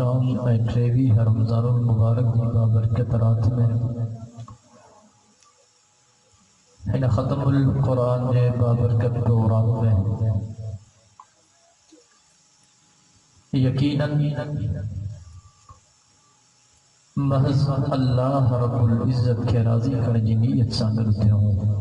شام ٹریوی ہے رمضان المبارک دی بابرکت رات میں ہن ختم القرآن دے بابرکت دوران میں یقیناً محض اللہ رب العزت کے راضی کرنے کی نیت سے ملتے ہوں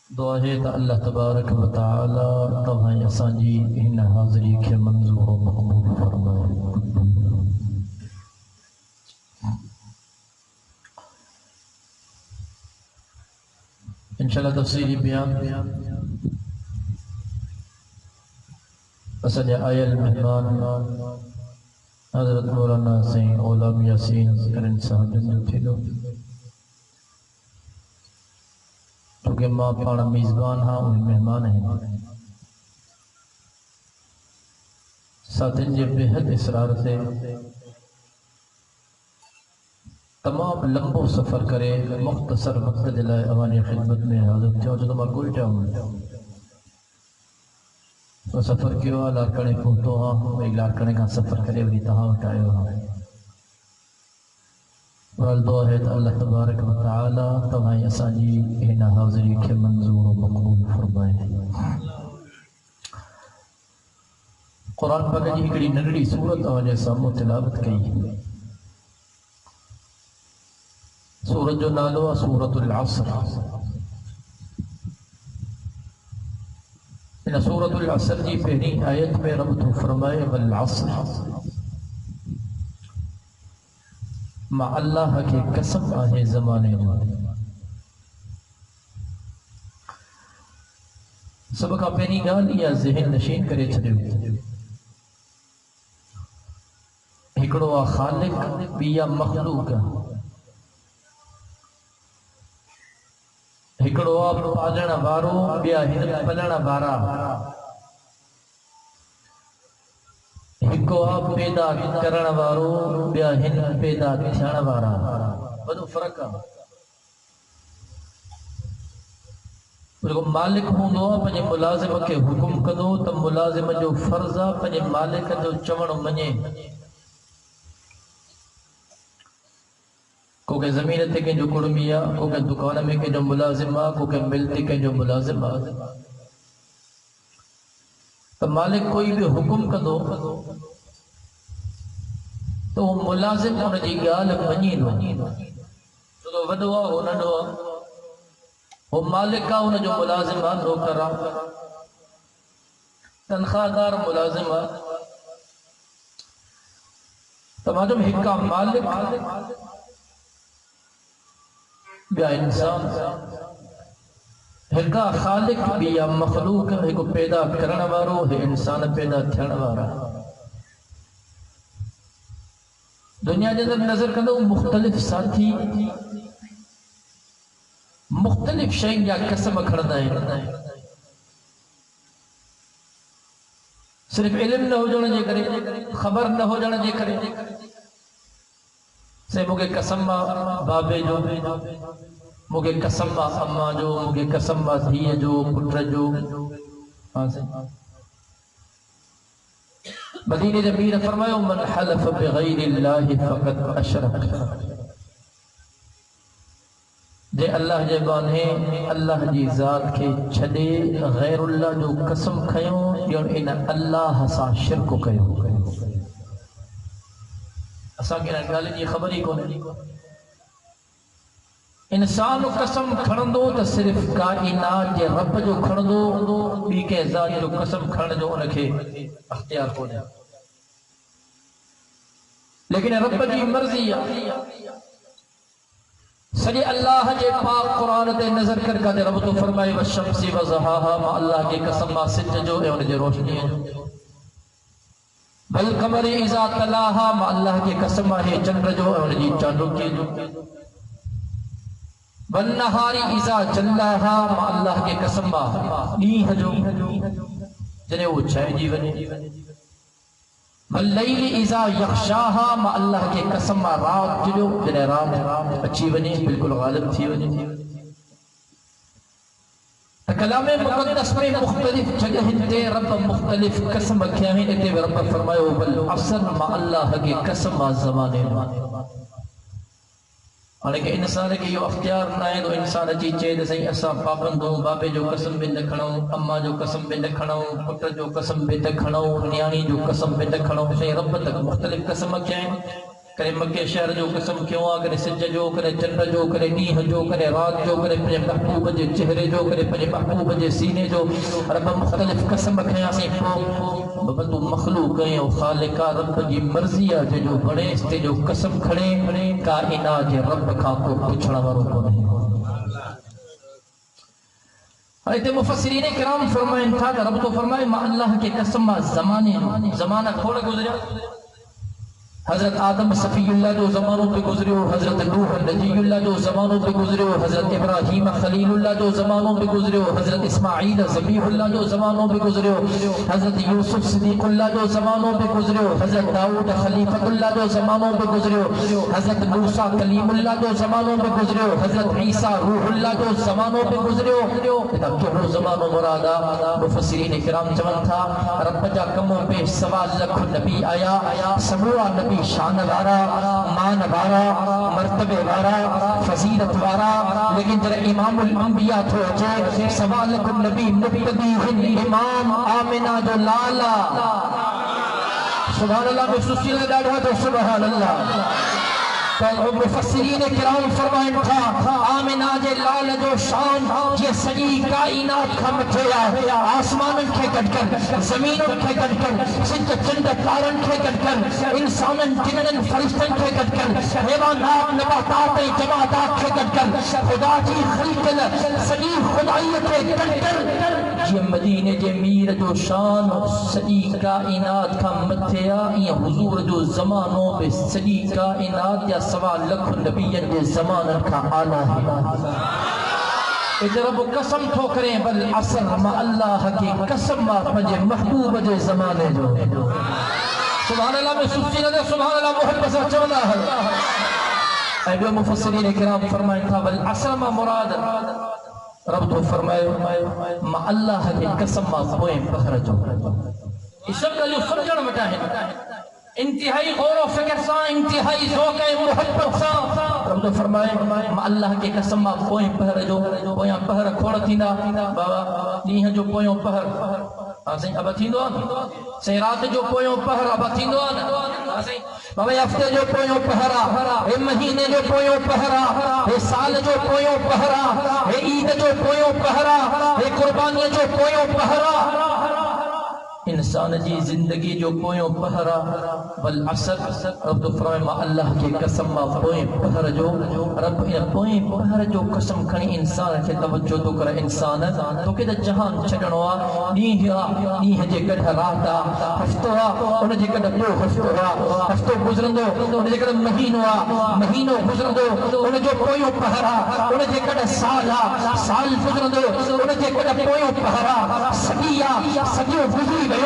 دعا ہے تا اللہ تبارک و تعالی تمہیں اسانجی ان حاضری کے منظور و مقبول فرمائے انشاءاللہ تفصیلی بیان اسد آیل مہمان حضرت مولانا سین غلام یاسین کرن صاحب جو تھے لو کیونکہ ماں پانا میزبان ہاں ان مہمان ہیں ساتھن جے بہت اصرار سے تمام لمبو سفر کرے مختصر وقت جلائے اوانی خدمت میں حاضر تھے جو تمہار کوئی ٹائم تو سفر کیوں لارکنے پہنچو ہاں ایک لارکنے کا سفر کرے ولی تہاں اٹھائے ہاں اور دعا ہے تو اللہ تبارک و تعالی تمہیں اسانجی ان حاضری کے منظور و مقبول فرمائے قرآن پاک جی ہکڑی ننڑی سورت آنے سامو تلاوت کئی سورت جو نالو سورت العصر ان سورت العصر جی پہنی آیت میں رب تو فرمائے والعصر مع اللہ کے قسم آئے زمانے میں سب کا پہنی گال یا ذہن نشین کرے چھڑے ہکڑو خالق بیا مخلوق ہکڑو پالن وارو بیا ہن پلن وارا ہکو آپ پیدا کرن وارو بیا ہن پیدا تھیان وارا بدو فرق ہے مالک ہوندو پنجے ملازم کے حکم کدو تو ملازم جو فرض ہے پنجے مالک جو چوڻ منے کو کہ زمین تے کہیں جو کڑمیا کو کہ دکان میں کہیں جو ملازم ہے کو کہ ملتے کہیں جو ملازم ہے تو مالک کوئی بھی حکم کدو تو وہ ملازم ان جی گال منی دو تو ودوا ہو نڈو وہ مالک کا ان جو ملازم ہے نوکر تنخواہ دار ملازم ہے تو معلوم ہکا مالک بیا انسان ہکا خالق بیا مخلوق ہکو پیدا کرن وارو ہے انسان پیدا تھیان وارا دنیا جے اندر نظر کندو مختلف ساتھی مختلف شئیں یا قسم کھڑتا ہے صرف علم نہ ہو جانا جے کرے خبر نہ ہو جانا جے کرے سے مجھے قسم بابے جو مجھے قسم اما جو مجھے قسم دھی جو پٹر جو مدینہ جمیر فرمائے من حلف بغیر اللہ فقط اشرک جے اللہ جے بانے اللہ جی ذات کے چھڑے غیر اللہ جو قسم کھیوں یا ان اللہ سا شرک کیوں اسا کے گالے جی خبر ہی کون انسان قسم کھڑندو تو صرف کائنات جے رب جو کھڑندو بی کے ذات جو قسم کھڑن جو ان کے اختیار ہو جائے لیکن رب جی مرضی سجے اللہ جے پاک قرآن تے نظر کر دے رب تو فرمائے والشمس وضحاها ما اللہ کی قسم سج جو ہے ان جے روشنی ہے والقمر اذا تلاها ما اللہ کی قسم ہے چندر جو ہے ان جی چاندو کی جو والنہار اذا جلاها ما اللہ کی قسم نیہ جو جنہیں وہ چھائے جی بنے واللیل اذا یخشاها ما اللہ کے قسم رات جو جنہیں رات اچھی بنی بالکل غالب تھی بنی کلام مقدس میں مختلف جگہ تے رب مختلف قسم کیا ہیں تے رب فرمائے والعصر ما اللہ کی قسم زمانے میں حالانکہ انسان کے یہ اختیار نہ ہے تو انسان اچھی چیز صحیح اسا پابند ہوں بابے جو قسم بھی نہ کھڑوں اماں جو قسم بھی نہ کھڑوں پتر جو قسم بھی نہ کھڑوں نیانی جو قسم بھی نہ کھڑوں صحیح رب تک مختلف قسم کیا ہیں کرے مکہ شہر جو قسم کیوں آ کرے سج جو کرے چنڈ جو کرے نیہ جو کرے رات جو کرے پنجے محبوب جے چہرے جو کرے پنجے محبوب جے سینے جو رب مختلف قسم کھیا سے بابا تو مخلوق ہیں او خالقہ رب جی مرضی ہے جو بڑے اس تے جو قسم کھڑے کائنات جے رب کا کو پوچھنا وارو کو نہیں ایتے مفسرین کرام فرمائیں تھا کہ رب تو فرمائے ما اللہ کے قسم زمانہ تھوڑا گزریا حضرت آدم صفی اللہ جو زمانوں پہ گزرے ہو حضرت نوح نجی اللہ جو زمانوں پہ گزرے ہو حضرت ابراہیم خلیل اللہ جو زمانوں پہ گزرے ہو حضرت اسماعیل ذبیح اللہ جو زمانوں پہ گزرے ہو حضرت یوسف صدیق اللہ جو زمانوں پہ گزرے ہو حضرت داؤد خلیفۃ اللہ جو زمانوں پہ گزرے ہو حضرت موسیٰ کلیم اللہ جو زمانوں پہ گزرے ہو حضرت عیسیٰ روح اللہ جو زمانوں پہ گزرے ہو کہو زمانوں مرادا مفسرین کرام چون تھا رب جا کموں پہ سوا لکھ نبی آیا سموع نبی شان وارا مان وارا مرتبہ وارا فضیلت وارا لیکن جرا امام الانبیاء تھو اچھے سوال کو نبی مبتدی امام آمنہ جو لالا سبحان اللہ میں سسی لگا رہا تو سبحان اللہ تو مفسرین کرام فرمائیں تھا آمنہ جے لال جو شان یہ سجی کائنات کا مٹھیا آسمان کے کٹ کر زمین کے کٹ کر سجد چند تارن کے کٹ کر انسانن جنن فرشتن کے کٹ کر حیوانات نباتات جماعات کے کٹ کر خدا کی خلق سجی خدائیت کے کٹ کر یہ مدینہ جے میر جو شان سجی کائنات کا مٹھیا یہ حضور جو زمانوں پہ سجی کائنات یا سوا لکھ نبیین کے زمانہ کا آلہ ہے ادھر رب قسم تو کریں بل عصر ما اللہ کی قسم ما پنجے محبوب جے زمانے جو سبحان اللہ میں سچی نہ دے سبحان اللہ محبت سے چولا ہے اے مفسرین کرام فرمائیں تھا بل عصر ما مراد رب تو فرمائے ما اللہ کی قسم ما پوئیں پہر جو اس سب کا جو سمجھن مٹا ہے انتہائی غور و فکر سا انتہائی ذوق محبت سا رب تو فرمائے ما اللہ کے قسم ما پوئیں پہر جو پوئیں پہر کھوڑ تھینا بابا نیہ جو پوئیں پہر آسیں ابا تھیندو آن سہیں رات جو پوئیں پہر ابا تھیندو آن آسیں بابا ہفتے جو پوئیں پہرا اے مہینے جو پوئیں پہرا اے سال جو پوئیں پہرا اے عید جو پوئیں پہرا اے قربانی جو پوئیں پہرا انسان جی زندگی جو پوئیں پہرا والعصر رب تو فرمائے ما اللہ کے قسم ما پوئیں پہر جو رب پوئیں پہر جو قسم کھنی انسان کے توجہ تو کرا انسان تو کہ جہان چھڑنوا نیہ جے کڑھ راتا ہفتوا ان جے کڑھ دو ہفتو گزرندو ان جے کڑھ مہینو گزرندو ان جو پوئیں پہرا ان جے کڑھ سال گزرندو ان جے کڑھ پوئیں پہرا صدیوں گزری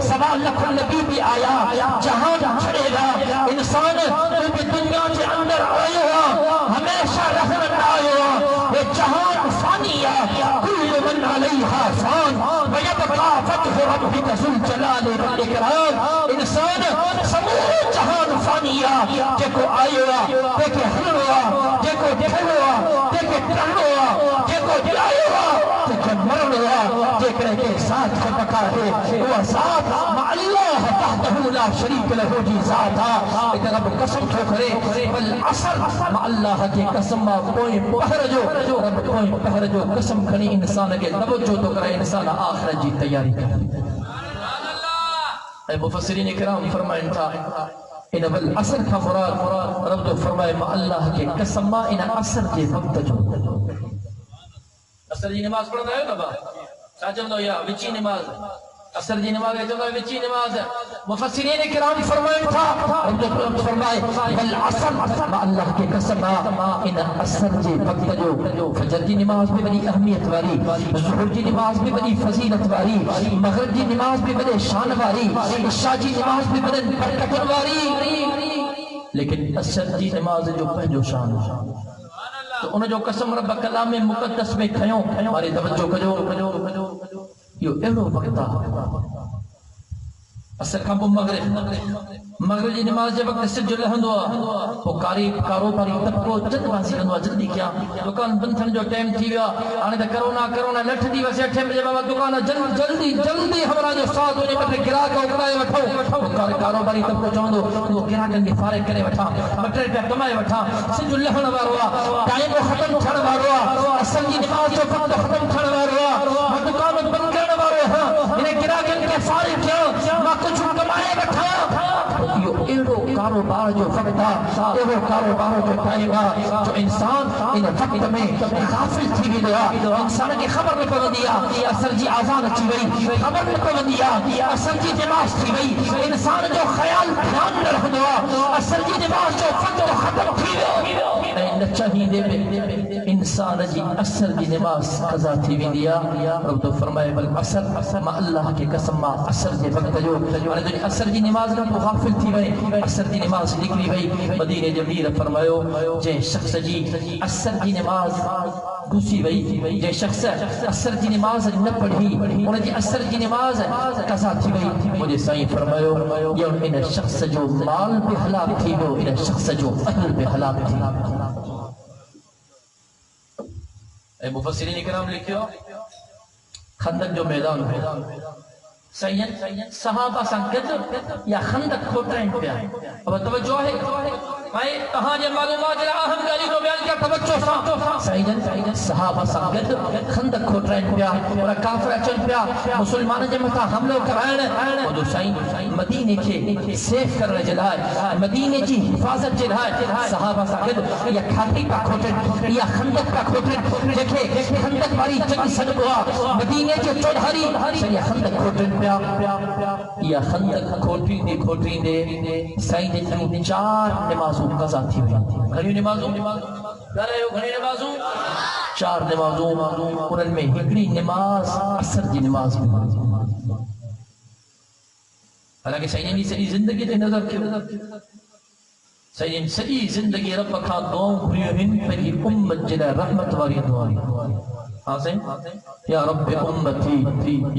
سوا لکھ نبی بھی آیا جہان چھڑے گا انسان تو بھی دنیا کے اندر آئے ہوا ہمیشہ رحمت آئے ہوا یہ جہان فانی ہے کل من علیہا فان ویبقا فتح ربک ذو الجلال والاکرام انسان سمجھ جہان فانی ہے جے کو آئے ہوا جے کے حل ہوا جے کو دھل ہوا جے کے ٹرن ہوا جے کو جائے ہوا جے کے مرن ہوا جے کے ساتھ کو بکا ہے وہ ذات ما اللہ تحتہ لا شریک لہو جی ذات ادھر رب قسم تو کرے بل عصر ما اللہ کی قسم ما پوئیں پہر جو رب پوئیں پہر جو قسم کھنی انسان کے توجہ تو کرے انسان آخرت جی تیاری کرے اے مفسرین کرام فرمائیں تھا ان بل عصر کا مراد رب تو فرمائے ما اللہ کی قسم ما ان عصر کے وقت جو عصر جی نماز پڑھنا ہے نا با ساجم دو یا وچی نماز عصر جی نماز ہے جو وچی نماز ہے مفسرین کرام فرمائے تھا رب فرمائے بل عصر ما اللہ کے قسم ان عصر جی وقت جو فجر جی نماز بھی بڑی اہمیت واری ظہر جی نماز بھی بڑی فضیلت واری مغرب جی نماز بھی بڑی شان واری عشاء جی نماز بھی بڑی برکت واری لیکن عصر جی نماز جو پہنجو شان تو انہوں جو قسم رب کلام مقدس میں کھیوں ہماری توجہ کجو یہ ایڑو وقتا اثر کھا پو مغرب جی نماز جے وقت سج لہندو وہ کاروباری طبقو جلد بازی کندو جلدی کیا دکان بند تھن جو ٹائم تھی ویا ہانے تے کرونا لٹھ دی وسے 8 بجے بابا دکان جلدی ہمارا جو ساتھ ہونے مطلب گراہک اکڑائے وٹھو کاروباری طبقو چوندو وہ گراہکن کے فارغ کرے وٹھا مٹر پہ کمائے وٹھا سج لہن واروا ٹائم کو ختم تھن واروا اصل جی نماز جو وقت ختم تھن واروا دکان بند کرن وارو ہاں انہیں گراہکن کے فارغ کیا ما کچھ کمائے وٹھا یہ ایڑو کاروبار جو وقتا ایڑو کاروبار جو ٹائم جو انسان ان وقت میں غافل تھی بھی لیا انسان کی خبر میں پوندیا اثر جی آزان اچھی وئی خبر میں پوندیا اثر جی نماز تھی وئی انسان جو خیال دھیان نہ رکھندو اثر جی نماز جو وقت ختم تھی وئی نہ چاہیے دے انسان جی اثر جی نماز قضا تھی ویندیا رب تو فرمائے بل اثر ما اللہ کی قسم ما اثر جے وقت جو اثر جی نماز کا تو غافل تھی وئی اثر جی نماز نکلی وئی مدینے جبیر فرمایا جے شخص جی اثر جی نماز گسی وئی جے شخص اثر جی نماز نہ پڑھی ان جی اثر جی نماز قضا تھی وئی مجھے سائیں فرمایا یہ ان شخص جو مال پہ ہلاک تھی وہ ان شخص جو اہل پہ ہلاک تھی اے مفسرین اکرام لکھو خندق جو میدان ہے سید صحابہ سنگت یا خندق کھوٹرین پیا اب توجہ ہے میں کہاں جے معلومات جا اہم گالی تو بیان کیا توجہ سا سید صحابہ سنگت خندق کھوٹرین پیا اور کافر اچن پیا مسلمان جے متا حملو کرائن وہ جو سائیں مدینے کے سیف کرنے جلائے مدینے کی حفاظت جلائے صحابہ سنگت یا کھاٹی کا کھوٹرین یا خندق کا کھوٹرین دیکھے خندق باری جنگ سنگوا مدینے کے چودھاری یا خندق کھوٹرین یا خندق کھوٹری دے سائیں دے 4 نمازوں قضا تھی ہوئی گھنی نمازوں گھنی نمازوں 4 نمازوں انہوں میں ہکڑی نماز اثر جی نماز بھی حالانکہ سائیں نے سڑی زندگی دے نظر کیوں سائیں سڑی زندگی رب کھا دعاؤں گھریہن پہلی امت جلہ رحمت واری دعائی آسیں یا رب امتی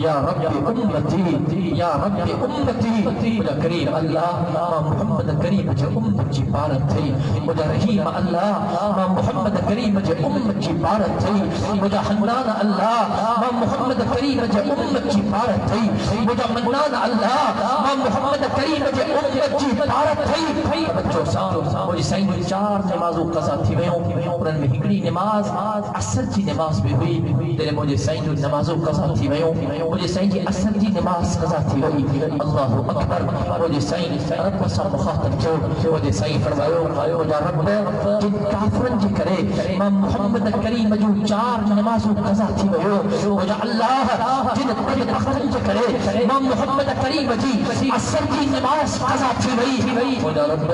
یا رب امتی یا رب امتی مجھا کریم اللہ ما محمد کریم جے امت جی بارت تھی مجھا رحیم اللہ ما محمد کریم جے امت جی بارت تھی مجھا حنان اللہ ما محمد کریم جے امت جی بارت تھی مجھا منان اللہ ما محمد کریم جے امت جی بارت تھی بچو سان مجھے سائن 4 نمازوں قضا تھی ویوں انہوں میں ہکڑی نماز اثر جی نماز بھی ہوئی تیرے مجھے سائن جو نمازوں قضا تھی ویوں مجھے سائن جی اثر جی نماز قضا تھی وئی اللہ اکبر مجھے سائن رب سا مخاطب چھوڑ مجھے سائن فرمائیو مجھا رب جن کافرن جی کرے امام محمد کریم جو 4 نمازوں قضا تھی ویوں مجھا اللہ جن بدبختن جی کرے امام محمد کریم جی اثر جی نماز قضا تھی وئی مجھا رب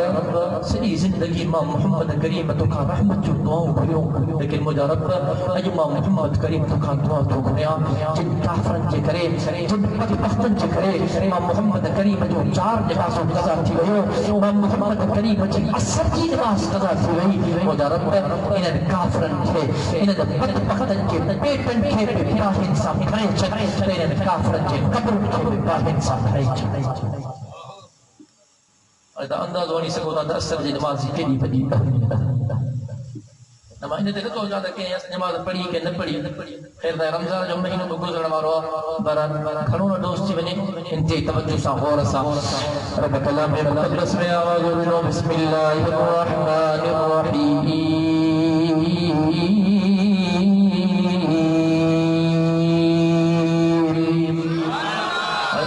سری زندگی امام محمد کریم تو کا رحمت جو دعاؤں بھریوں لیکن مجھا رب امام محمد کریم تو کا دعا تو بھریا جن کافرن جے کرے جن بدبختن جے کرے امام محمد کریم جو 4 نمازوں قضا تھی ویوں امام محمد کریم جی اثر جی نماز قضا تھی وئی مجھا رب انہاں کافرن کے انہاں بدبختن کے پیٹن کے پیراہن سا کھڑے چلے انہاں کافرن کے قبر کے پیراہن سا کھڑے چلے اور انداز ہونی سکو تا اثر جی نماز کیڑی بڑی نمائندے تے تو جاتا کہ نماز پڑھی کہ نہ پڑھی خیر دا رمضان جو مہینوں تو گزرن وارو بران کھڑو نہ دوست جی بنے انتہائی توجہ سا غور سا رب کلام مقدس میں آواز ورنو بسم اللہ الرحمن الرحیم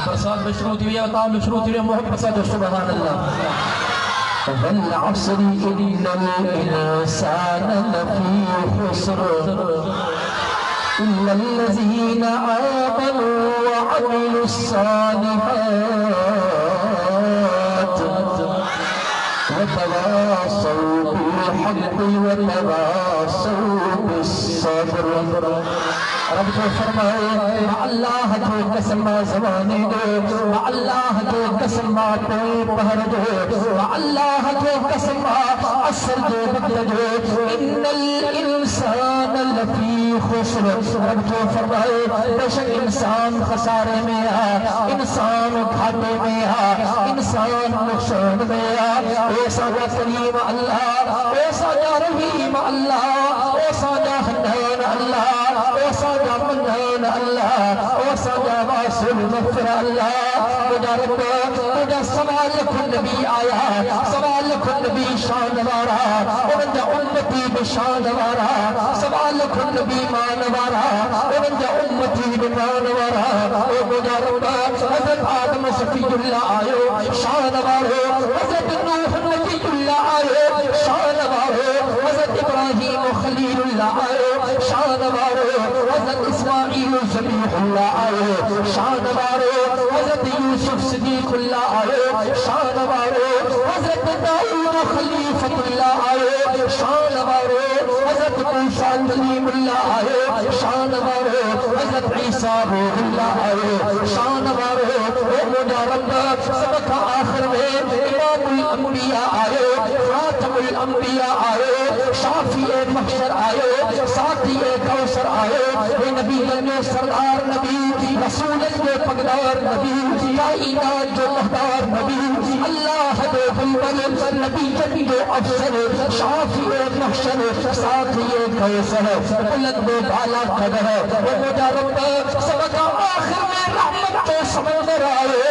برسات بشروطی ویا تام بشروطی ویا محبت سا جو سبحان اللہ والعصر إن الإنسان لفي خسر إلا الذين آمنوا وعملوا الصالحات وتواصوا بالحق وتواصوا بالصبر رب کو فرمائے اللہ کو قسم زمانے دے اللہ کو قسم کوئی پہر دے اللہ کو قسم اثر دے بدل دے ان دوسرے رب تو فرمائے بے شک انسان خسارے میں ہے، انسان گھاٹے میں ہے، انسان نقصان میں ہے۔ ایسا یا کریم اللہ، ایسا یا رحیم اللہ، ایسا یا حنان اللہ، ایسا یا منان اللہ، ایسا یا واسع المغفر اللہ۔ مجھا رب مجھا سوال کن نبی آیا، سوال کن نبی شان وارا، ومن جا امتی بشان وارا، سوال کن نبی مان وارا، ومن جا امتی بمان وارا۔ مجھا رب حضرت آدم صفی اللہ آئے شان وارو، حضرت نوح نبی اللہ آئے شان وارو، حضرت ابراہیم خلیل اللہ آئے شان وارو، حضرت اسماعیل ذبیح اللہ آئے شان وارو، حضرت یوسف صدیق اللہ آئے شان وارو، حضرت داؤد خلیفۃ اللہ آئے شان وارو، حضرت موسیٰ کلیم اللہ آئے شان وارو، حضرت عیسیٰ روح اللہ آئے شان وارو۔ مجھا رب سب کا آخر میں امام الانبیاء آئے، خاتم الانبیاء آئے، شافی محشر آئے، ساتھی کوثر آئے، اے نبی میں سردار نبی، رسول کے پگدار نبی، کائنات جو مہدار نبی، اللہ دے بلبل نبی جنگ جو افسر، شافی محشر ساتھی کوثر، بلند و بالا قدر۔ مجھا رب سب کا آخر میں رحمت جو سمندر آئے،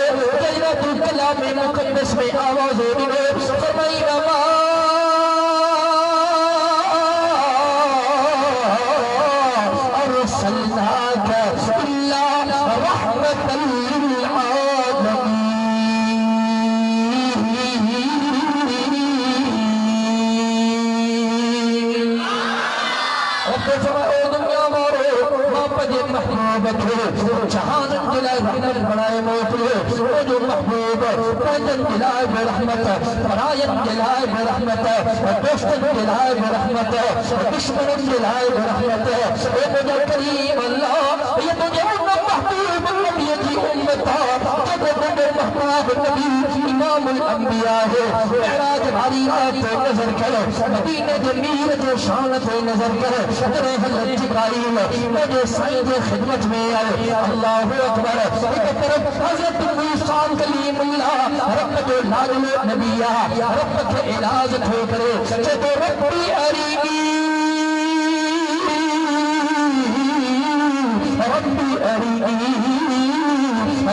جنت الکلام مقدس میں آواز ہوئے فرمائی رما ارسلناک الا رحمتا للعالمین۔ رب فرمائے او دنیا مارو محبت محبوبت ہو، جہان دلائے رحمت بڑائے موت ہو، جو محبوب پہنجن دلائے برحمت، فرائن دلائے برحمت، دوستن دلائے برحمت، دشمن دلائے برحمت۔ اے مجھے کریم اللہ، یہ تجھے محبوب نبی کی امتا، جب بڑے محبوب نبی امام الانبیاء ہے، معراج بھاری رات نظر کرے، مدینہ جمیل جو شانت نظر کرے، تیرے حضرت جبرائیل مجھے سائد خدمت میں آئے، اللہ اکبر۔ ایک طرف حضرت موسیٰ کلیم اللہ، رب جو لازم نبیہ، رب کے علاج کھو کرے، چھے تو ربی ارینی ربی ارینی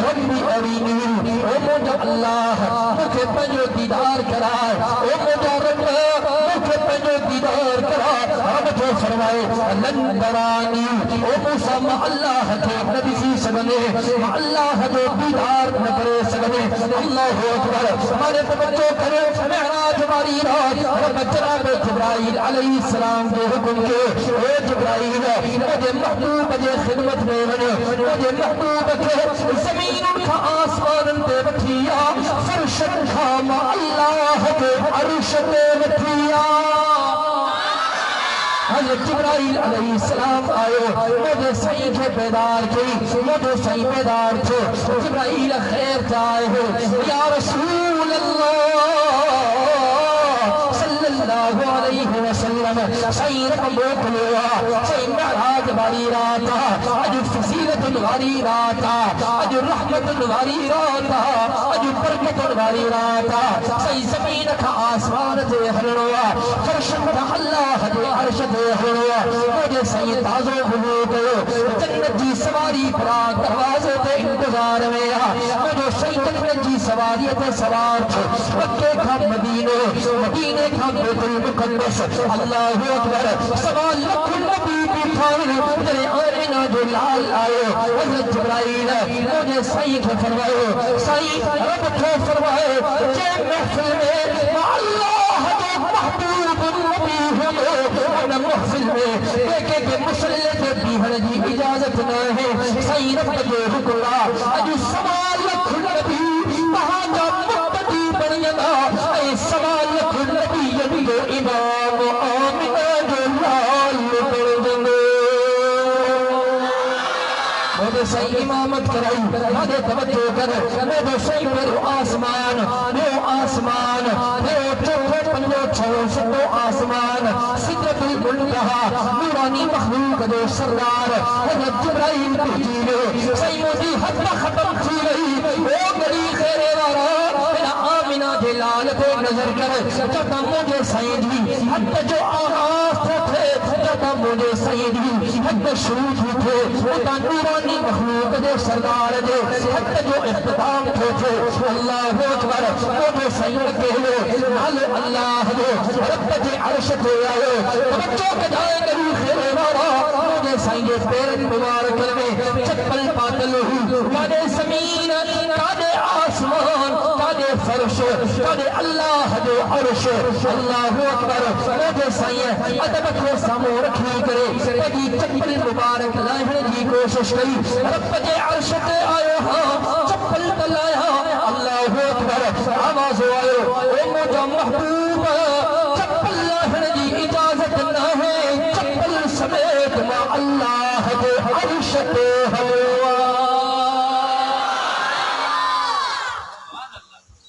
ربی ارینی۔ او مجھا اللہ مجھے پنجو دیدار کرائے، او مجھا رب مجھے پنجو دیدار کرائے۔ رب جو فرمائے لن برانی، او موسیٰ ما اللہ کے نبی سی سگنے، ما اللہ جو دیدار نہ کرے سگنے۔ اللہ اکبر۔ ہمارے بچوں کرے معراج ہماری رات، رب جناب جبرائیل علیہ السلام کے حکم کے، اے جبرائیل مجھے محبوب مجھے خدمت میں بنے، مجھے محبوب کے زمین کا آسمان تے بٹھیا، فرشت کا ما اللہ کے عرش تے بٹھیا۔ حضرت جبرائیل علیہ السلام آئے، مجھے صحیح کے بیدار کی، مجھے صحیح بیدار تھے، جبرائیل خیر چاہے ہو یا رسول اللہ صلی اللہ علیہ وسلم، صحیح رقم موکلوا، صحیح معراج باری راتا، اجو فضیلت باری راتا، اجو رحمت باری راتا، اجو برکت باری راتا، صحیح زمین کا آسمان دے ہرنوا، فرشت کا اللہ دے عرش دے ہرنوا، مجھے صحیح تازو بھلو گئے، جنت جی سواری پرا دروازے دے انتظار میں آ، مجھے صحیح جنت جی سواری تے سوار چھو، مکے کا مدینے، مدینے کا بیت المقدس، اللہ اکبر۔ سوال لکھ نبی بھی کھائن تیرے آئینہ جو لال آئے، حضرت جبرائیل مجھے صحیح کو فرمائے، صحیح رب کو فرمائے، جے محفل میں اللہ جو محبوب نبی ہوئے، انہ محفل میں دیکھے کہ مسلح کے بیہن جی اجازت نہ ہے، صحیح رب جو حکرہ اجو سوال لکھ نبی وہاں جا مقتدی بنینا، اے سوال لکھ نبی جو امام آمنہ جو لال پڑھ دنگے۔ مجھے صحیح امامت کرائی، مجھے توجہ کر، مجھے صحیح میرے آسمان، میرے آسمان، میرے چوکھے پنجو چھو ستو آسمان، سدرت المنتہا نورانی مخلوق مخلوق دے سردار حضرت جبرائیل بھیجیے صحیح مجھے حد ختم تھی رہی او گلی خیرے وارا آمینہ دے لال پہ نظر کر جب مجھے سیدی حد جو آغاز تھے جب مجھے سیدی حد شروع تھے اتا نورانی مخلوق دے سردار دے حد جو اختتام تھے اللہ اکبر مجھے سید کہلے نال اللہ دے رب دے عرش تے آئے بچوں کے جائے گلی خیرے وارا مجھے سید پیرن مبارک میں چپل پاتل ہوئی کادے زمین کادے آسمان کادے فرش کادے اللہ دے عرش اللہ اکبر مجھے سید ادب کے سامو رکھی کرے کدی چپل مبارک لائن کی کوشش کری رب دے عرش تے آئے ہاں چپل تلایا اللہ اکبر آواز آئے اے مجھا محبوب چپل لائن کی اجازت نہ ہے چپل سمیت ما اللہ دے عرش تے ہوا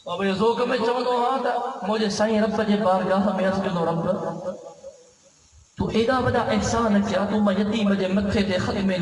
اب یہ ذوق میں چوندو ہاں تا مجھے سائیں رب جے بارگاہ میں عرض کردو رب تو ایڈا بڑا احسان کیا تو میں یتیم جے متھے تے ختم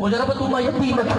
مجھے رب تو میں یتیم تے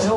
تو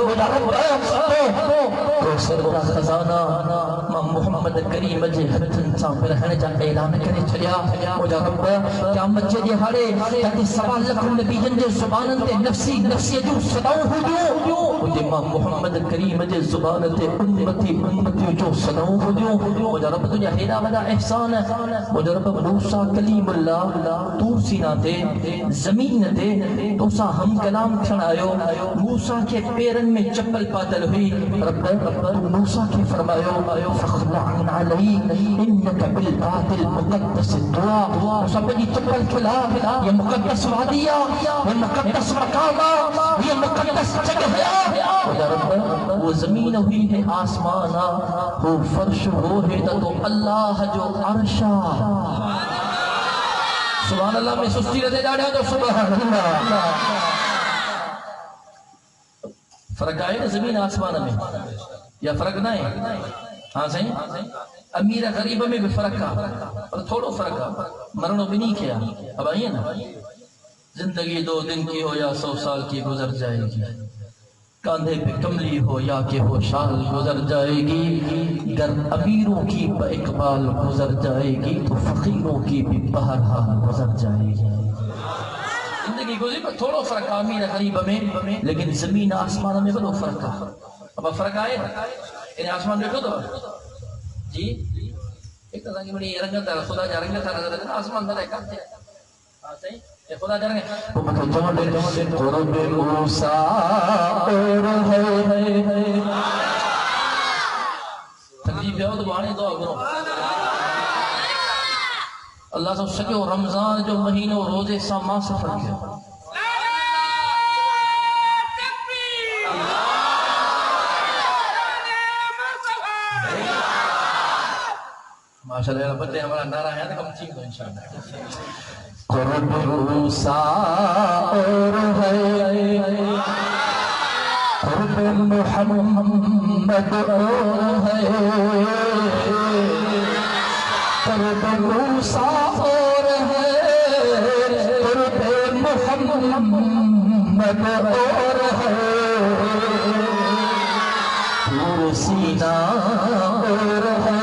مجھے رب تو سرورا خزانہ ماں محمد کریم جے ہتھن سان رہن جا اعلان کرے چلیا مجھے رب قیامت جے ہاڑے تے سوا لکھ نبیین دے زبانن تے نفسی نفسی جو صداؤں ہو مجھے ماں محمد کریم مجھے زبان تے امتی جو صداؤں ہو مجھے رب تجھے ہیرا ودا احسان ہے مجھے رب موسیٰ کلیم اللہ تور سینہ تے زمین تے تو سا ہم کلام کھڑایو موسیٰ کے پیرن میں چپل پاتل ہوئی رب تو موسیٰ کے فرمایو فخلعن علی انکا بالبات المقدس دعا موسیٰ بجی چپل کھلا یہ مقدس وادیا یہ مقدس مقامہ یہ مقدس جگہ مجھے رب وہ زمین ہوئی ہے آسمانا وہ فرش وہ ہے تو اللہ جو عرشا سبحان اللہ میں سستی رہتے جاڑے تو سبحان اللہ فرق آئے نا زمین آسمان میں یا فرق نہ ہے ہاں صحیح امیر غریب میں بھی فرق اور تھوڑو فرق مرنو بھی نہیں کیا اب آئیے نا زندگی 2 دن کی ہو یا 100 سال کی گزر جائے گی کاندھے پہ کملی ہو یا کہ وہ شال گزر جائے گی گر امیروں کی با اقبال گزر جائے گی تو فقیروں کی بھی بہرحال گزر جائے گی زندگی گزری پر تھوڑو فرق امیر غریب میں لیکن زمین آسمان میں بڑو فرق ہے اب فرق آئے انہیں آسمان دیکھو تو جی ایک طرح کی بڑی رنگت ہے خدا جا رنگت ہے آسمان در ہے کرتے ہیں خدا جا رنگت ہے قرب موسیٰ اور ہے تقریب ہے تو بہانے دعا کرو اللہ سے سکو رمضان جو مہینوں روزے سا ماں سفر کیا ماشاءاللہ بندے ہمارا نعرہ ہے تو کم چیز دو انشاءاللہ قرب موسیٰ اور ہے قرب محمد اور ہے قرب موسیٰ اور ہے قرب محمد اور ہے تور سینہ اور ہے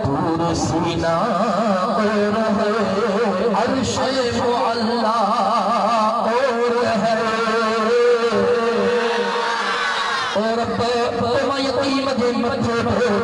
تور سینہ اور ہے عرش معلا اور ہے اور رب تمہیں یتیم دے مجھے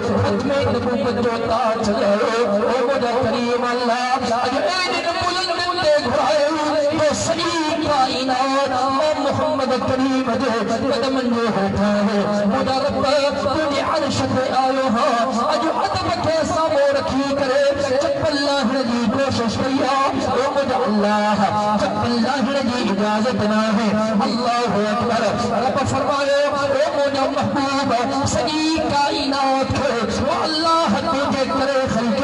ختم نبوت جو تاج لے او مجھے کریم اللہ اج این بلند دے گھرائے تو صحیح کائنات محمد کریم دے قدم جو ہوتا ہے مجھے رب تجھے عرش پہ آئے ہاں اج ادب کے سامو رکھی کرے چپل لاہر دی کوشش کیا او مجھے اللہ چپل لاہر دی اجازت نہ ہے اللہ اکبر رب فرمائے او مجھے محبوب صحیح کائنات کے وہ اللہ تجھے کرے خلق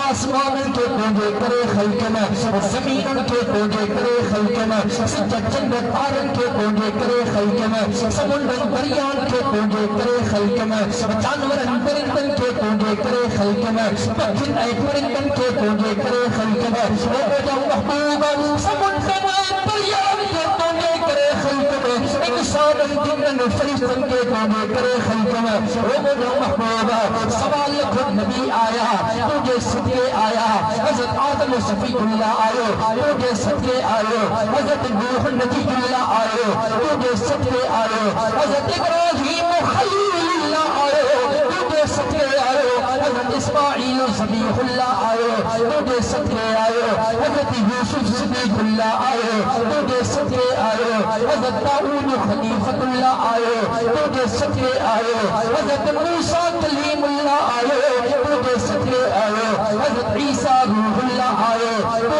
آسمان کے تجھے کرے خلق میں زمین ان کے پوجے کرے خلق میں سجد جنت تارن کے پوجے کرے خلق میں سمندر دریان کے پوجے کرے خلق میں جانورن پرندن کے پوجے کرے خلق میں پکھن اے پرندن کے پوجے کرے خلق میں او مجھا محبوب سمندر دریان کے پوجے کرے خلق میں انسان جنن فرشتن کے پوجے کرے خلق میں او مجھا محبوب سوال خود نبی آیا تجھے صدقے آیا حضرت آدم و صفی اللہ آئے تجھے صدقے آئے حضرت نوح نبی اللہ آئے تجھے صدقے آئے حضرت ابراہیم و خلیل اللہ آئے تجھے صدقے آئے حضرت اسماعیل و ذبیح اللہ آئے تجھے صدقے آئے حضرت یوسف صدیق اللہ آئے تجھے صدقے آئے حضرت داؤد خلیفۃ اللہ آئے تجھے صدقے آئے حضرت موسیٰ کلیم اللہ آئے تجھے صدقے آئے حضرت عیسیٰ روح اللہ آئے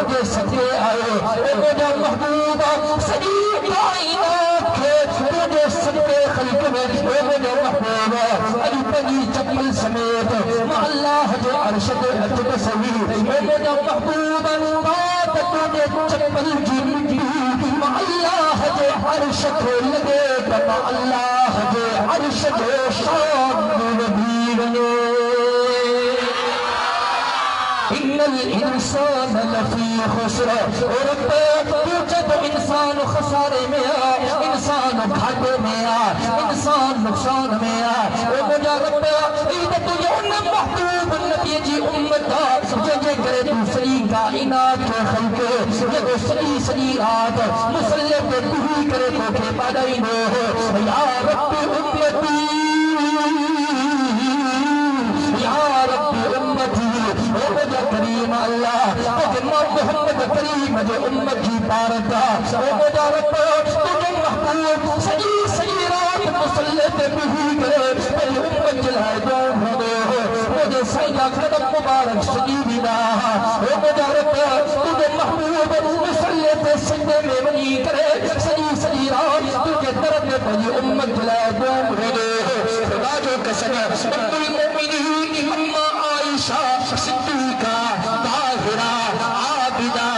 تجھے صدقے آئے اے مجھا محبوبہ سجی کائنات کے تجھے صدقے خلق میں اے مجھا محبوبہ اج پنی چپل سمیت مع اللہ جو عرشد اجب سوی اے مجھا محبوبہ بات تجھے چپل جی مع اللہ جو عرشد لگے مع اللہ جو عرشد شان نبی بنے ان الانسان لفی خسر اور جب انسان خسارے میں انسان گھاٹے میں انسان نقصان میں او مجھا رب عید تجھے ان محبوب نبی جی امت جے کرے دوسری کائنات کے خلق جے سری رات مسلح پہ بھی کرے تو کے پادائی نو یا رب امتی یا رب امتی او مجھا کریم اللہ تجھے محمد کریم جو امت کی پارتا او مجھا رب تجھے محبوب سجی رات مسلح پہ بھی کرے پہلے امت جلائے جو مجھے سیدہ قدم مبارک سجی دینا او مجھا رب تجھے محبوب مسلح پہ سجدے میں بنی کرے سجی رات تجھے درد پہلے امت جلائے جو خدا جو قسم ام المؤمنین اما عائشہ صدیقہ طاہرہ عابدہ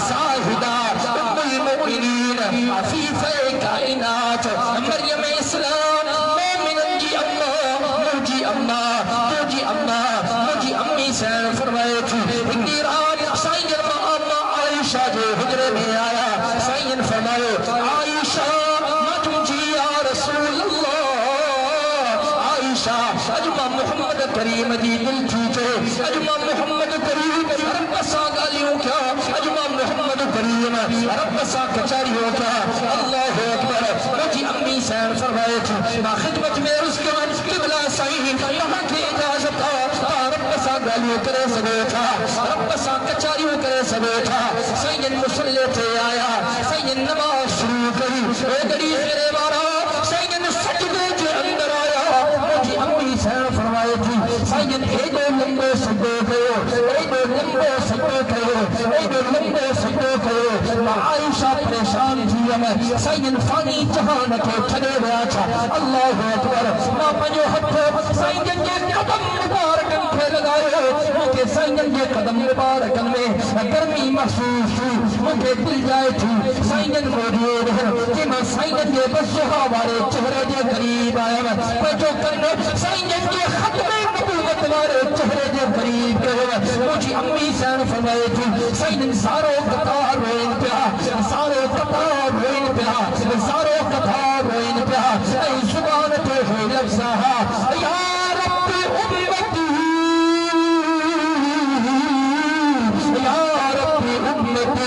زاہدہ ام المؤمنین عفیفہ کائنات مریم اسلام مومنن جی امی سین فرمائے تھی اتنی رات سائن اما عائشہ جو حجرے میں آیا سائن فرمائے عائشہ مجھو جی یا رسول اللہ عائشہ اجمع محمد کریم جی دل تھیچے اجمع محمد کریم رب سا گالیوں کیا اجمع محمد کریم رب سا کچاریوں کیا اللہ اکبر مجھے امی سین فرمائے تھی نا خدمت میں اس کے من قبلہ سائن یہاں کی اجازت رب سا گالیوں کرے سبے تھا رب سا کچاریوں کرے سبے تھا سائن مسلح تھے آیا سائن نماز شروع کری اے گری خیرے مارا سائن سجدے کے اندر آیا مجھے امی سین فرمائے تھی سائن اے دو لمبے سجدے کرو اے دو لمبے سجدے کرو اے دو لمبے سجدے کرو عائشہ پریشان تھی ہمیں سائن فانی جہان کے چھڑے ہوا تھا اللہ اکبر نا پنجو ہتھو سائن کے قدم مبارکن پہ لگائے مجھے سائن کے قدم مبارکن میں گرمی محسوس تھی مجھے دل جائے تھی سائن موجود ہے کہ میں سائن کے بسوہا والے چہرے کے قریب آیا میں پنجو کرنے سائن کے ختم نبوت والے چہرے کے قریب گئے مجھے امی سین فرمائے تھی سائن سارو قطار روئن پیا سارو قطار روئن پیا سارو قطار روئن پیا اے زبان تو ہوئی لفظہ یا رب امتی یا رب امتی